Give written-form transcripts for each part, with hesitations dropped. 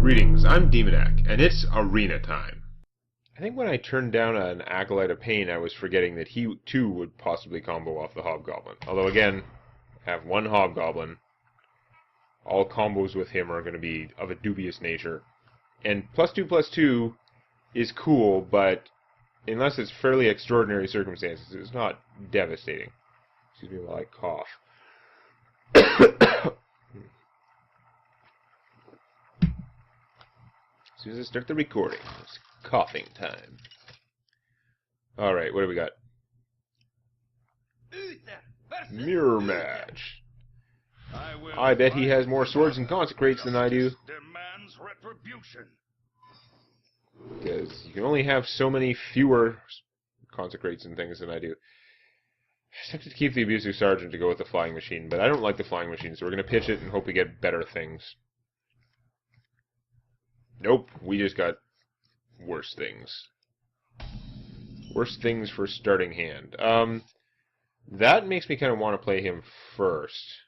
Greetings, I'm Demonac, and it's arena time. I think when I turned down an Acolyte of Pain, I was forgetting that he too would possibly combo off the Hobgoblin. Although again, I have one Hobgoblin. All combos with him are going to be of a dubious nature. And +2/+2 is cool, but unless it's fairly extraordinary circumstances, it's not devastating. Excuse me while I cough. As soon as I start the recording, it's coughing time. Alright, what do we got? Mirror match. I bet he has more swords and consecrates than I do. Because you can only have so many fewer consecrates and things than I do. I just have to keep the abusive sergeant to go with the flying machine, but I don't like the flying machine, so we're going to pitch it and hope we get better things. Nope, we just got worse things. Worse things for starting hand. That makes me kind of want to play him first.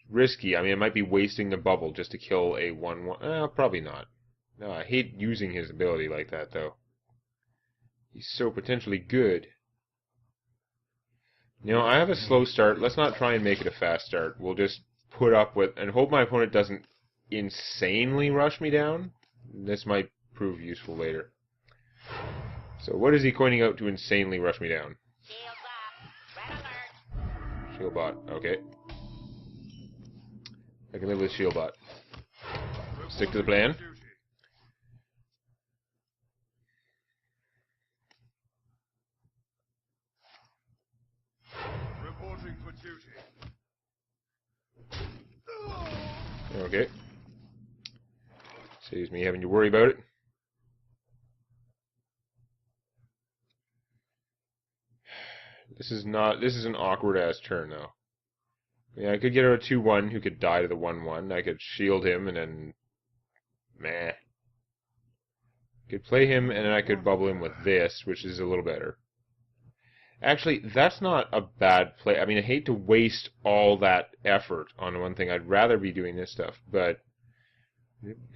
Risky. I mean, it might be wasting the bubble just to kill a 1/1. Probably not. No, I hate using his ability like that, though. He's so potentially good. You know, I have a slow start. Let's not try and make it a fast start. We'll just put up with and hope my opponent doesn't insanely rush me down. This might prove useful later. So what is he coining out to insanely rush me down? Shieldbot, okay. I can live with Shieldbot. Stick to the plan. Reporting for duty. Okay. Saves me having to worry about it. This is an awkward ass turn though. Yeah, I could get out a 2/1 who could die to the 1/1. I could shield him and then meh. Could play him and then I could bubble him with this, which is a little better. Actually, that's not a bad play. I mean, I hate to waste all that effort on one thing. I'd rather be doing this stuff, but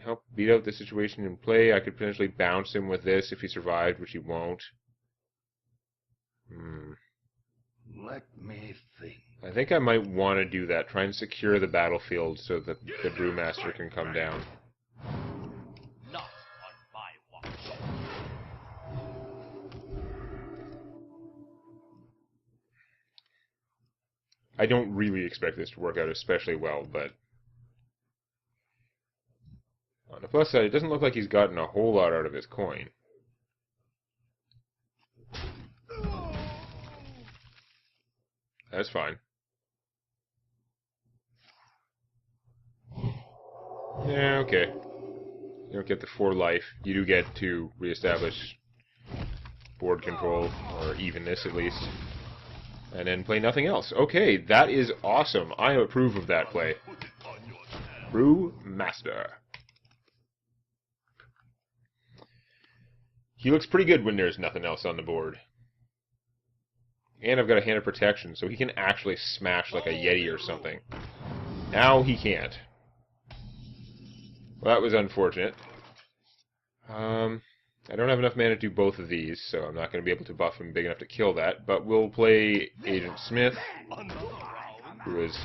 help beat out the situation in play. I could potentially bounce him with this if he survived, which he won't. Let me think. I think I might want to do that. Try and secure the battlefield so that the Brewmaster can come down. Not on my watch. I don't really expect this to work out especially well, but on the plus side, it doesn't look like he's gotten a whole lot out of his coin. That's fine. Yeah, okay. You don't get the 4 life. You do get to reestablish board control, or evenness at least. And then play nothing else. Okay, that is awesome. I approve of that play. Brewmaster. He looks pretty good when there's nothing else on the board. And I've got a Hand of Protection, so he can actually smash like a Yeti or something. Now he can't. Well, that was unfortunate. I don't have enough mana to do both of these, so I'm not going to be able to buff him big enough to kill that. But we'll play Agent Smith, who is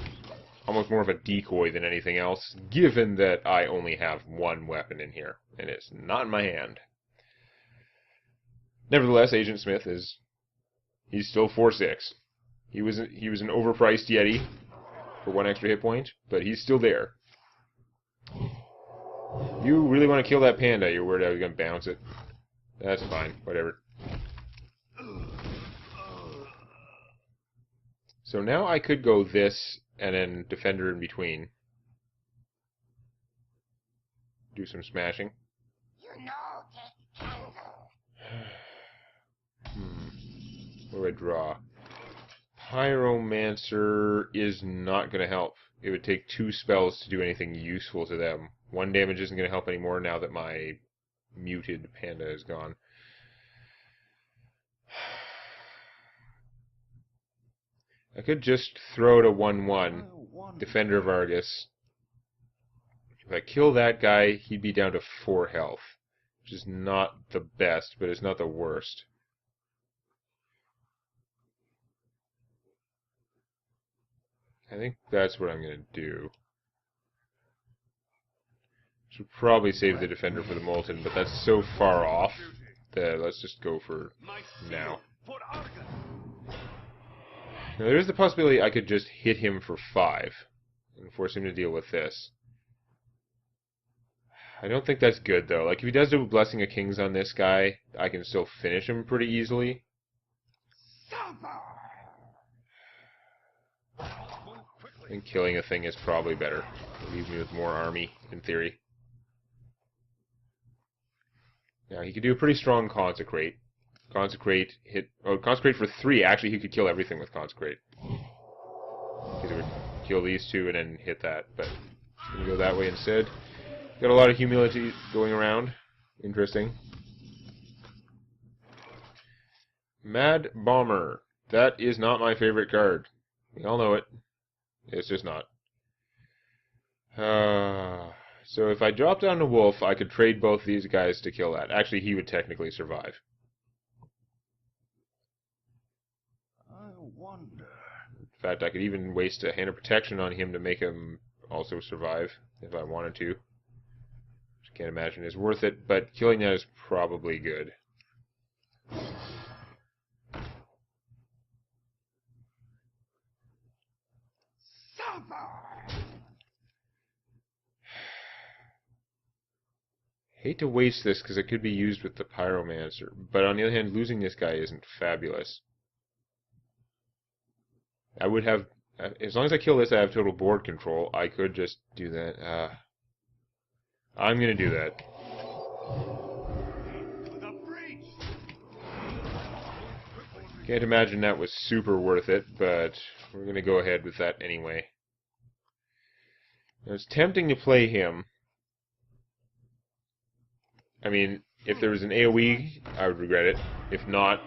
almost more of a decoy than anything else, given that I only have one weapon in here, and it's not in my hand. Nevertheless, Agent Smith he's still 4/6. He was an overpriced Yeti for 1 extra hit point, but he's still there. You really want to kill that panda? You're worried I was going to bounce it. That's fine. Whatever. So now I could go this and then Defender in between. Do some smashing. What do I draw? Pyromancer is not going to help. It would take 2 spells to do anything useful to them. 1 damage isn't going to help anymore now that my muted panda is gone. I could just throw it a 1/1, Defender of Argus, If I kill that guy, he'd be down to 4 health. Which is not the best, but it's not the worst. I think that's what I'm going to do. Should probably save the defender for the Molten, but that's so far off that let's just go for now. Now there is the possibility I could just hit him for 5 and force him to deal with this. I don't think that's good though. Like if he does do Blessing of Kings on this guy, I can still finish him pretty easily. I think killing a thing is probably better. It'll leave me with more army, in theory. Now, he could do a pretty strong Consecrate. Consecrate hit... Oh, Consecrate for 3. Actually, he could kill everything with Consecrate. Because it would kill these two and then hit that. But I'm going to go that way instead. Got a lot of humility going around. Interesting. Mad Bomber. That is not my favorite card. We all know it. It's just not. So if I drop down to Wolf, I could trade both these guys to kill that. Actually, he would technically survive. I wonder. In fact, I could even waste a Hand of Protection on him to make him also survive, if I wanted to. Which I can't imagine is worth it, but killing that is probably good. Hate to waste this because it could be used with the Pyromancer, but on the other hand, losing this guy isn't fabulous. I would have, as long as I kill this, I have total board control. I could just do that. I'm gonna do that. Can't imagine that was super worth it, but we're gonna go ahead with that anyway. Now, it's tempting to play him. I mean, if there was an AoE, I would regret it. If not,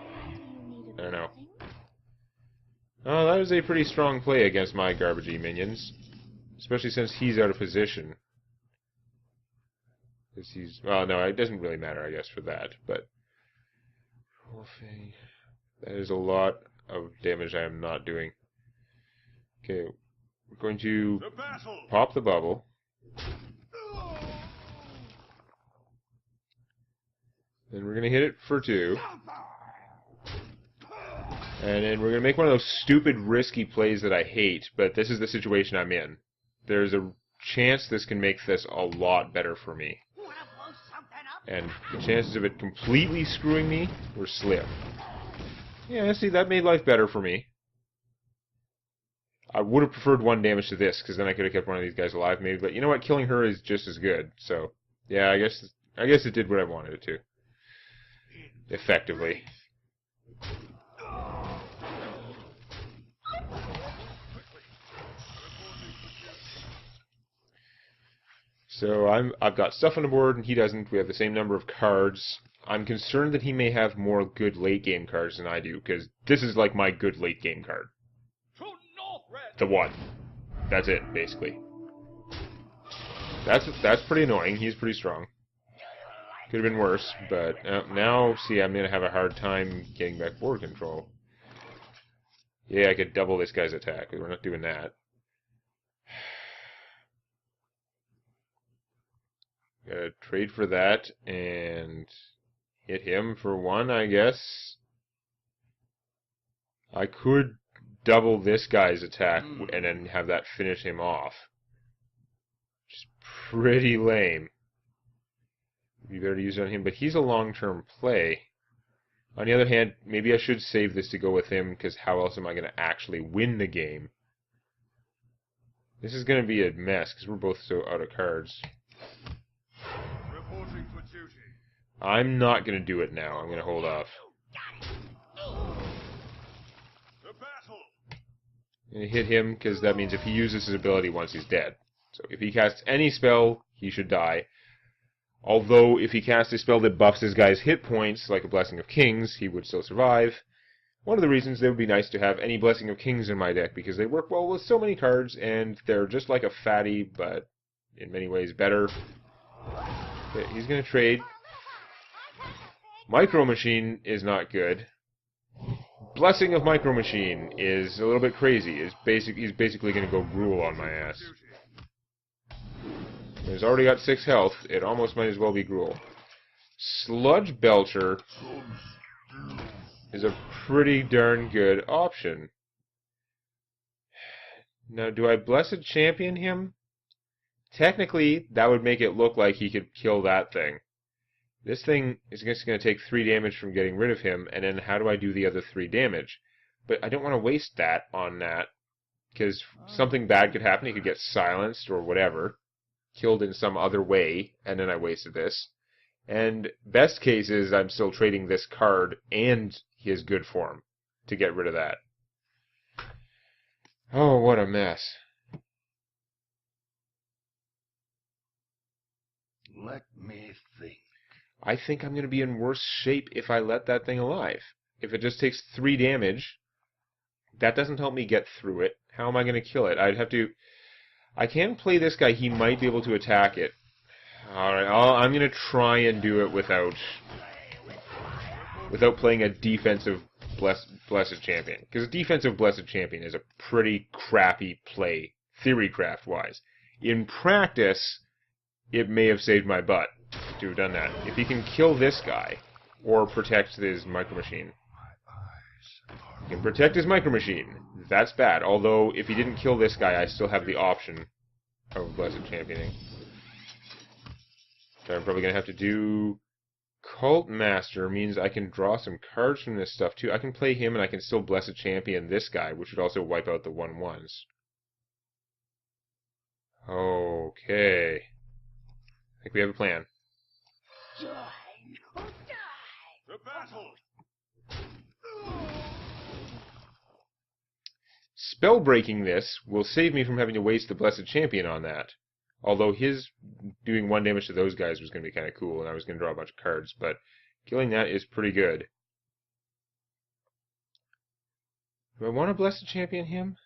I don't know. Oh, that is a pretty strong play against my garbagey minions. Especially since he's out of position. Because he's... Well, no, it doesn't really matter, I guess, for that. But... that is a lot of damage I am not doing. Okay, we're going to pop the bubble. Then we're going to hit it for 2. And then we're going to make one of those stupid, risky plays that I hate, but this is the situation I'm in. There's a chance this can make this a lot better for me. And the chances of it completely screwing me were slim. Yeah, see, that made life better for me. I would have preferred 1 damage to this, because then I could have kept one of these guys alive, maybe. But you know what? Killing her is just as good. So, yeah, I guess it did what I wanted it to. Effectively. So I've got stuff on the board and he doesn't. We have the same number of cards. I'm concerned that he may have more good late game cards than I do, because this is like my good late game card. The 1. That's it, basically. That's pretty annoying. He's pretty strong. Could have been worse, but now, see, I'm going to have a hard time getting back board control. Yeah, I could double this guy's attack, but we're not doing that. Gotta trade for that and hit him for 1, I guess. I could double this guy's attack and then have that finish him off. Which is pretty lame. Be better to use it on him, but he's a long-term play. On the other hand, maybe I should save this to go with him, because how else am I going to actually win the game? This is going to be a mess, because we're both so out of cards. Reporting for duty. I'm not going to do it now. I'm going to hold off. The battle. I'm going to hit him, because that means if he uses his ability once, he's dead. So if he casts any spell, he should die. Although, if he casts a spell that buffs his guy's hit points, like a Blessing of Kings, he would still survive. One of the reasons it would be nice to have any Blessing of Kings in my deck, because they work well with so many cards, and they're just like a fatty, but in many ways better. Okay, he's going to trade. Micro Machine is not good. Blessing of Micro Machine is a little bit crazy. He's basically going to go gruel on my ass. He's already got 6 health. It almost might as well be gruel. Sludge Belcher is a pretty darn good option. Now, do I Blessed Champion him? Technically, that would make it look like he could kill that thing. This thing is just going to take 3 damage from getting rid of him, and then how do I do the other 3 damage? But I don't want to waste that on that, because something bad could happen. He could get silenced or whatever, killed in some other way, and then I wasted this. And best case is I'm still trading this card and his good form to get rid of that. Oh, what a mess. Let me think. I think I'm going to be in worse shape if I let that thing alive. If it just takes 3 damage, that doesn't help me get through it. How am I going to kill it? I'd have to... I can play this guy. He might be able to attack it. Alright, I'm going to try and do it without playing a defensive Blessed Champion. Because a defensive Blessed Champion is a pretty crappy play, theorycraft-wise. In practice, it may have saved my butt to have done that. If he can kill this guy, or protect his Micro Machine. He can protect his Micro Machine. That's bad. Although, if he didn't kill this guy, I still have the option of Blessed Championing. So I'm probably going to have to do... Cult Master means I can draw some cards from this stuff, too. I can play him, and I can still Blessed Champion this guy, which would also wipe out the 1/1s. Okay. I think we have a plan. The battle! Spell breaking this will save me from having to waste the Blessed Champion on that. Although his doing 1 damage to those guys was going to be kind of cool, and I was going to draw a bunch of cards, but killing that is pretty good. Do I want to Blessed Champion him?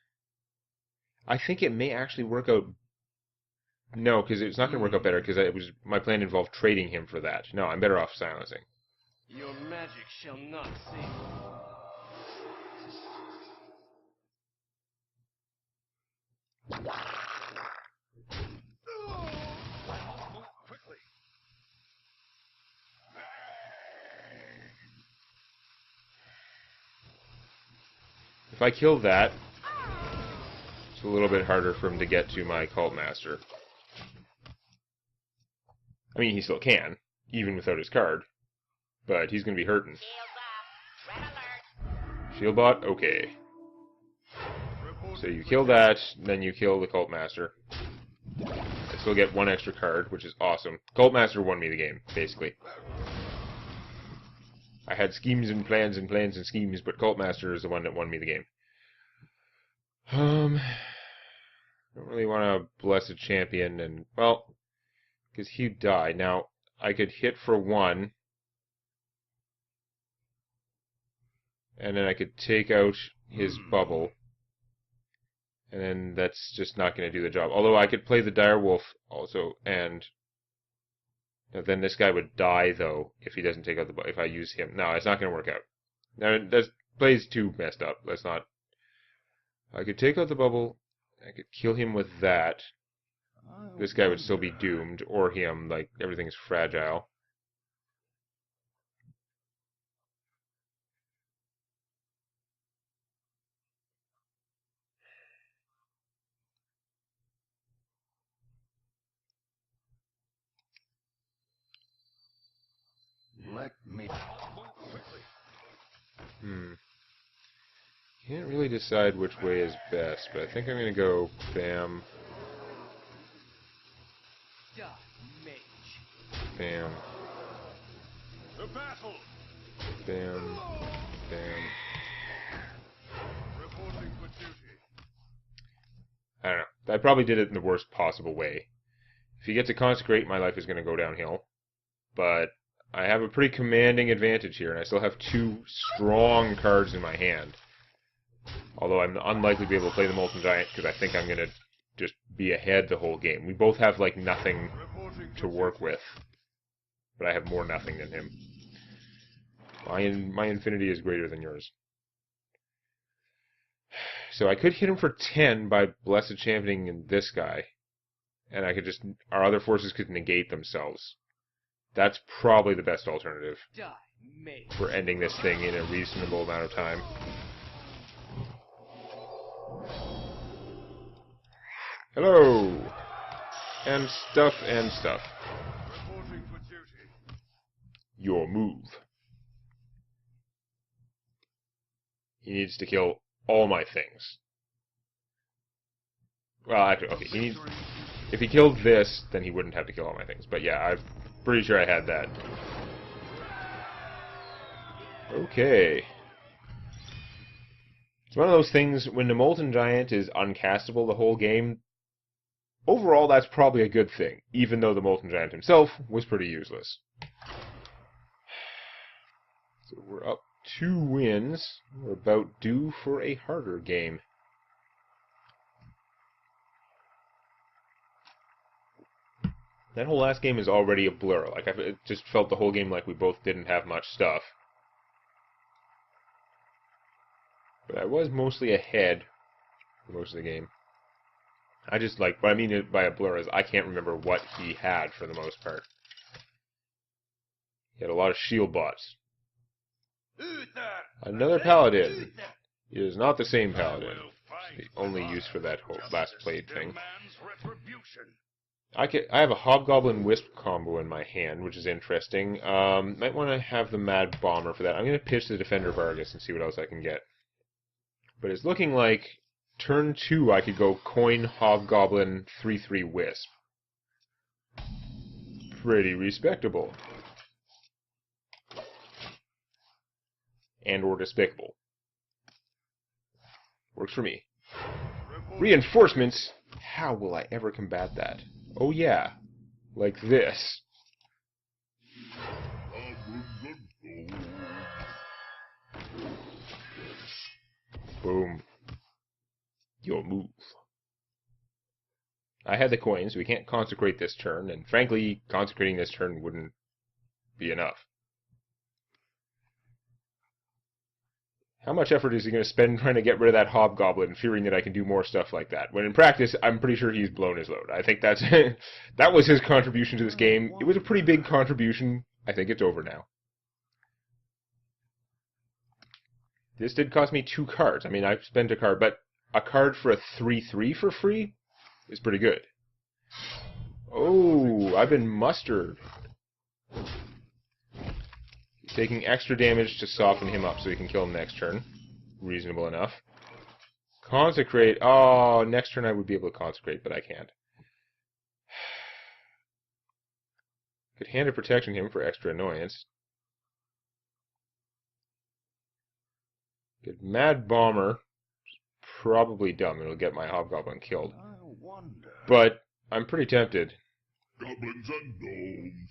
I think it may actually work out... No, because it's not going to work out better, because my plan involved trading him for that. No, I'm better off silencing. Your magic shall not save you. Quickly. If I kill that, it's a little bit harder for him to get to my Cult Master. I mean, he still can, even without his card. But he's going to be hurting. Shieldbot? Okay. So you kill that, then you kill the Cult Master. I still get 1 extra card, which is awesome. Cult Master won me the game, basically. I had schemes and plans and plans and schemes, but Cult Master is the one that won me the game. Don't really want to Blessed Champion, and, well, because he'd die. Now, I could hit for 1, and then I could take out his bubble, and then that's just not going to do the job. Although I could play the Direwolf also, and then this guy would die, though, if he doesn't take out the bubble, if I use him. No, it's not going to work out. Now, that plays too messed up. Let's not... I could take out the bubble, I could kill him with that. This guy would still be doomed, or him, like, everything's fragile. Let me... Can't really decide which way is best, but I think I'm going to go bam, bam, The battle! bam, bam. Reporting for duty. I don't know. I probably did it in the worst possible way. If he gets a Consecrate, my life is going to go downhill. But I have a pretty commanding advantage here, and I still have 2 strong cards in my hand. Although I'm unlikely to be able to play the Molten Giant, because I think I'm going to just be ahead the whole game. We both have, like, nothing Reporting to for work duty. with. But I have more nothing than him. My infinity is greater than yours. So I could hit him for 10 by Blessed Championing this guy. And I could just... Our other forces could negate themselves. That's probably the best alternative Die, mate. for ending this thing in a reasonable amount of time. Hello! And stuff and stuff. Reporting for duty. Your move. He needs to kill all my things. Well, actually, okay, he needs... If he killed this, then he wouldn't have to kill all my things. But yeah, I'm pretty sure I had that. Okay. It's one of those things, when the Molten Giant is uncastable the whole game, overall that's probably a good thing, even though the Molten Giant himself was pretty useless. So we're up 2 wins. We're about due for a harder game. That whole last game is already a blur. Like, it just felt the whole game like we both didn't have much stuff. But I was mostly ahead for most of the game. I just, like, what I mean by a blur is I can't remember what he had for the most part. He had a lot of shield bots. Another Paladin. It is not the same Paladin. It's the only use for that whole last played thing. I have a Hobgoblin Wisp combo in my hand, which is interesting. Might want to have the Mad Bomber for that. I'm going to pitch the Defender Vargas and see what else I can get. But it's looking like turn 2 I could go Coin Hobgoblin 3/3 Wisp. Pretty respectable. And or despicable. Works for me. Reinforcements? How will I ever combat that? Oh yeah, like this. Boom. Your move. I had the coins, so we can't consecrate this turn, and frankly, consecrating this turn wouldn't be enough. How much effort is he going to spend trying to get rid of that Hobgoblin, fearing that I can do more stuff like that? When in practice, I'm pretty sure he's blown his load. I think that's that was his contribution to this game. It was a pretty big contribution. I think it's over now. This did cost me 2 cards. I mean, I've spent a card, but a card for a 3/3 for free is pretty good. Oh, I've been mustered. Taking extra damage to soften him up so he can kill him next turn. Reasonable enough. Consecrate. Oh, next turn I would be able to consecrate, but I can't. Could Hand of Protection him for extra annoyance. Good Mad Bomber. Probably dumb. It'll get my Hobgoblin killed. But I'm pretty tempted. Goblins and Gnomes.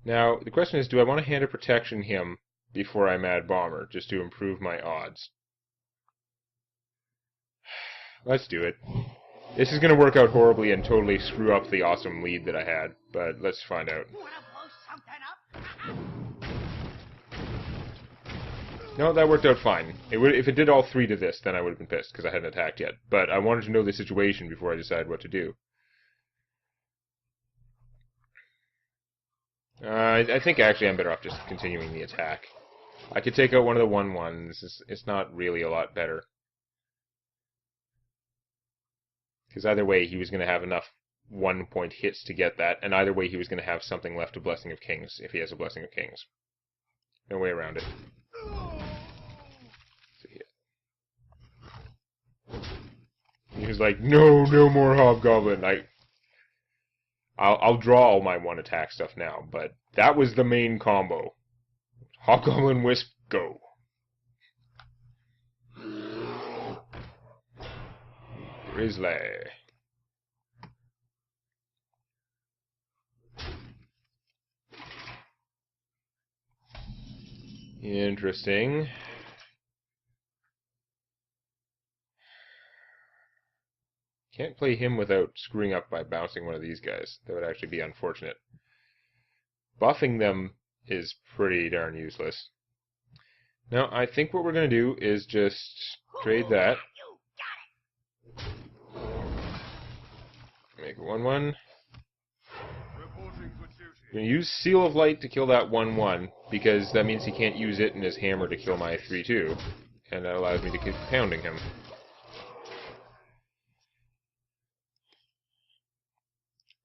Now, the question is, do I want to Hand of Protection him before I Mad Bomber, just to improve my odds? Let's do it. This is going to work out horribly and totally screw up the awesome lead that I had, but let's find out. No, that worked out fine. If it did all 3 to this, then I would have been pissed, because I hadn't attacked yet. But I wanted to know the situation before I decided what to do. I think actually I'm better off just continuing the attack. I could take out one of the 1/1s. It's not really a lot better. Because either way, he was going to have enough 1-point hits to get that, and either way he was going to have something left to Blessing of Kings, if he has a Blessing of Kings. No way around it. He was like, no more Hobgoblin. I'll draw all my 1 attack stuff now, but that was the main combo. Hobgoblin Wisp, go. Grizzly. Interesting. Can't play him without screwing up by bouncing one of these guys. That would actually be unfortunate. Buffing them is pretty darn useless. Now, I think what we're going to do is just trade that. Make a 1-1. Reporting for duty. I'm going to use Seal of Light to kill that 1-1, because that means he can't use it in his hammer to kill my 3-2. And that allows me to keep pounding him.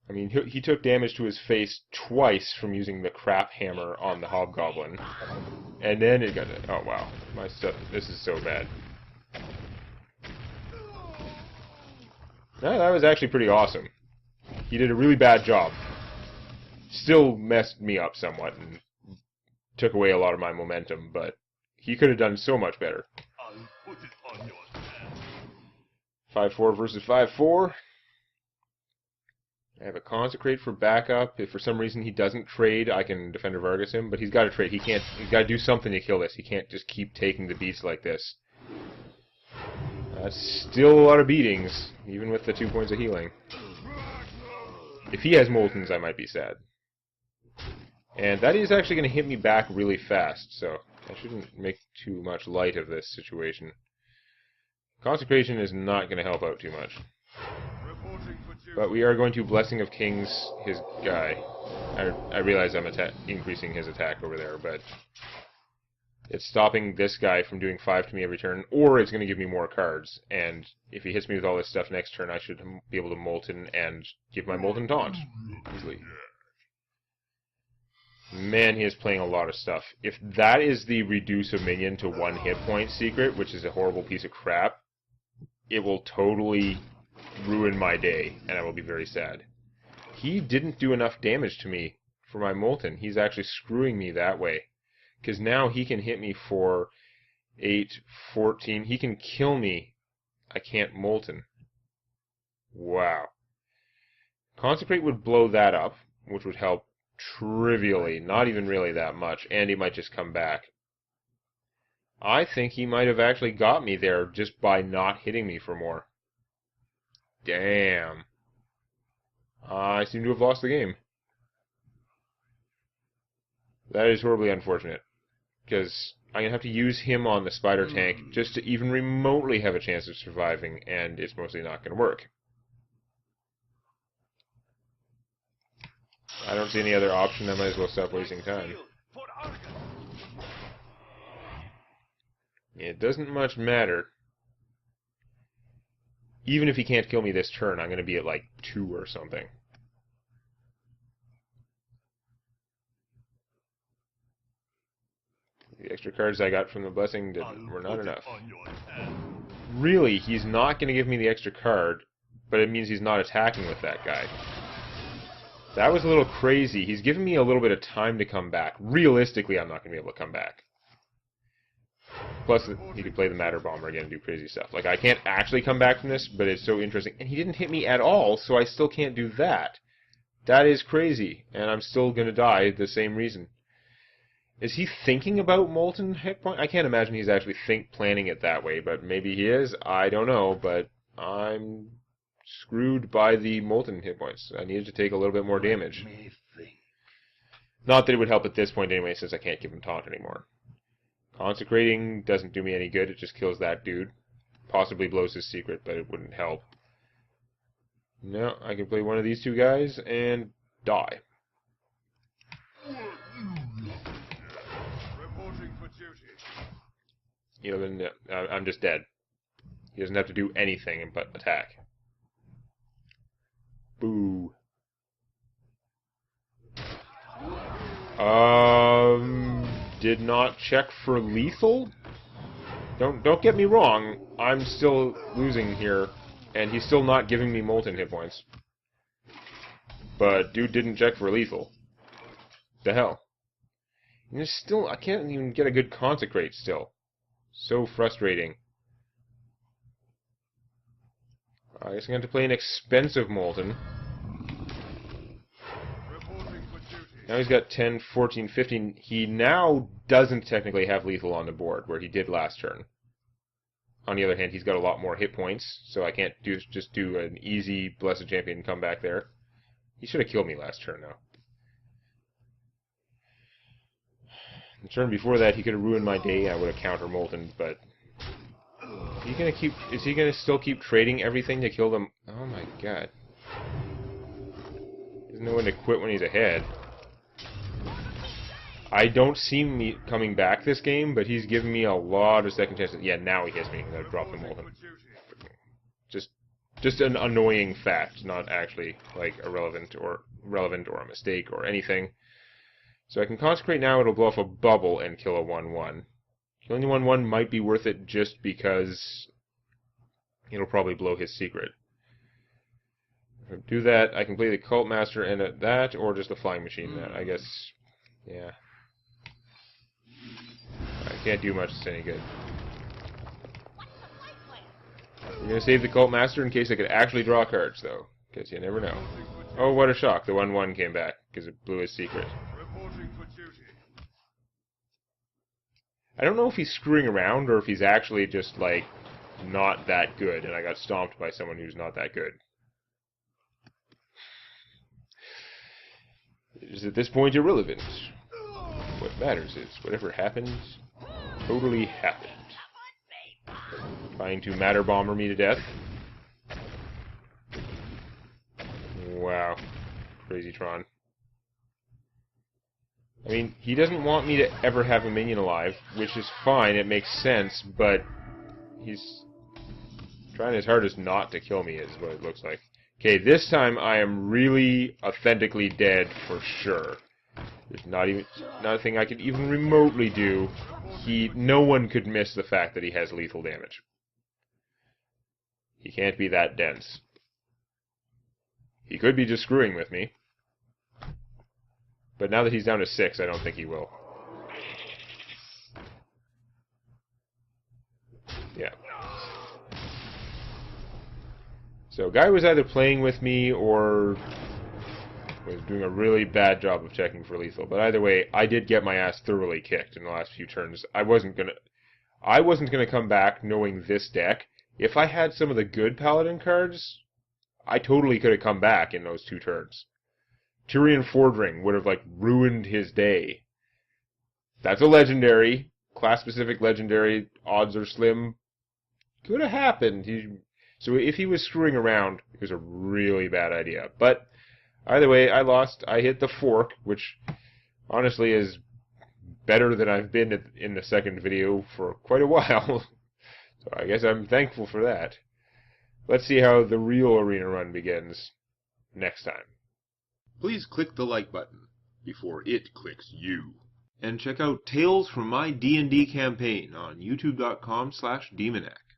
I mean, he took damage to his face twice from using the crap hammer on the Hobgoblin. And then it got... Oh, wow. My stuff... This is so bad. No, that was actually pretty awesome. He did a really bad job. Still messed me up somewhat and took away a lot of my momentum, but he could have done so much better. I'll put it on your tab. 5-4 versus 5-4. I have a Consecrate for backup. If for some reason he doesn't trade, I can Defender Vargas him, but he's got to trade. He's got to do something to kill this. He can't just keep taking the beats like this. That's still a lot of beatings, even with the 2 points of healing. If he has Moltens, I might be sad. And that is actually going to hit me back really fast, so I shouldn't make too much light of this situation. Consecration is not going to help out too much. Reporting for duty. But we are going to Blessing of Kings his guy. I realize I'm increasing his attack over there, but it's stopping this guy from doing 5 to me every turn, or it's going to give me more cards. And if he hits me with all this stuff next turn, I should be able to Molten and give my Molten Taunt easily. Man, he is playing a lot of stuff. If that is the reduce a minion to 1 hit point secret, which is a horrible piece of crap, it will totally ruin my day, and I will be very sad. He didn't do enough damage to me for my Molten. He's actually screwing me that way. Because now he can hit me for 8, 14. He can kill me. I can't Molten. Wow. Consecrate would blow that up, which would help trivially, not even really that much, and he might just come back. I think he might have actually got me there just by not hitting me for more. Damn. I seem to have lost the game. That is horribly unfortunate, because I'm going to have to use him on the spider tank just to even remotely have a chance of surviving, and it's mostly not going to work. I don't see any other option. I might as well stop wasting time. For Argus. It doesn't much matter. Even if he can't kill me this turn, I'm going to be at like 2 or something. The extra cards I got from the Blessing were not enough. Really, he's not going to give me the extra card, but it means he's not attacking with that guy. That was a little crazy. He's giving me a little bit of time to come back. Realistically, I'm not going to be able to come back. Plus, he could play the Matter Bomber again and do crazy stuff. Like, I can't actually come back from this, but it's so interesting. And he didn't hit me at all, so I still can't do that. That is crazy, and I'm still going to die the same reason. Is he thinking about Molten hit point? I can't imagine he's actually planning it that way, but maybe he is. I don't know, but I'm screwed by the Molten hit points. I needed to take a little bit more damage. Not that it would help at this point anyway, since I can't give him Taunt anymore. Consecrating doesn't do me any good, it just kills that dude. Possibly blows his secret, but it wouldn't help. No, I can play one of these 2 guys and die. Reporting for duty. You know, then I'm just dead. He doesn't have to do anything but attack. Boo. Did not check for lethal? Don't get me wrong, I'm still losing here, and he's still not giving me Molten hit points. But dude didn't check for lethal. The hell? And there's still, I can't even get a good Consecrate still. So frustrating. I guess I'm going to have to play an expensive Molten. Reporting for duty. Now he's got 10, 14, 15. He now doesn't technically have lethal on the board, where he did last turn. on the other hand, he's got a lot more hit points, so I can't just do an easy Blessed Champion comeback there. He should have killed me last turn, though. The turn before that, he could have ruined my day. I would have counter molten, but is he gonna still keep trading everything to kill them? Oh my god! He doesn't know when to quit when he's ahead. I don't see me coming back this game, but he's given me a lot of second chances. Yeah, now he hits me. I'm gonna drop the molten. Just an annoying fact, not actually like relevant or a mistake or anything. So I can consecrate now. It'll blow off a bubble and kill a 1/1. Killing the 1/1 might be worth it just because it'll probably blow his secret. If I do that, I can play the Cult Master and that, or just the Flying Machine that. I guess, yeah. I can't do much that's any good. I'm going to save the Cult Master in case I could actually draw cards, though. Because you never know. Oh, what a shock. The 1/1 came back, because it blew his secret. Reporting for duty. I don't know if he's screwing around, or if he's actually just, like, not that good, and I got stomped by someone who's not that good. It is at this point irrelevant. What matters is, whatever happens, totally happened. Trying to matter bomber me to death. Wow. Crazy Tron. I mean, he doesn't want me to ever have a minion alive, which is fine, it makes sense, but he's trying his hardest not to kill me, is what it looks like. Okay, this time I am really authentically dead for sure. There's not a thing I could even remotely do. No one could miss the fact that he has lethal damage. He can't be that dense. He could be just screwing with me. But now that he's down to 6, I don't think he will. Yeah. So, guy was either playing with me or was doing a really bad job of checking for lethal. But either way, I did get my ass thoroughly kicked in the last few turns. I wasn't gonna come back knowing this deck. If I had some of the good Paladin cards, I totally could have come back in those 2 turns. Tyrion Fordring would have, like, ruined his day. That's a legendary. Class-specific legendary. Odds are slim. Could have happened. So if he was screwing around, it was a really bad idea. But either way, I lost. I hit the fork, which honestly is better than I've been in the second video for quite a while. So I guess I'm thankful for that. Let's see how the real arena run begins next time. Please click the like button before it clicks you. And check out Tales from my D&D campaign on youtube.com/Demonac.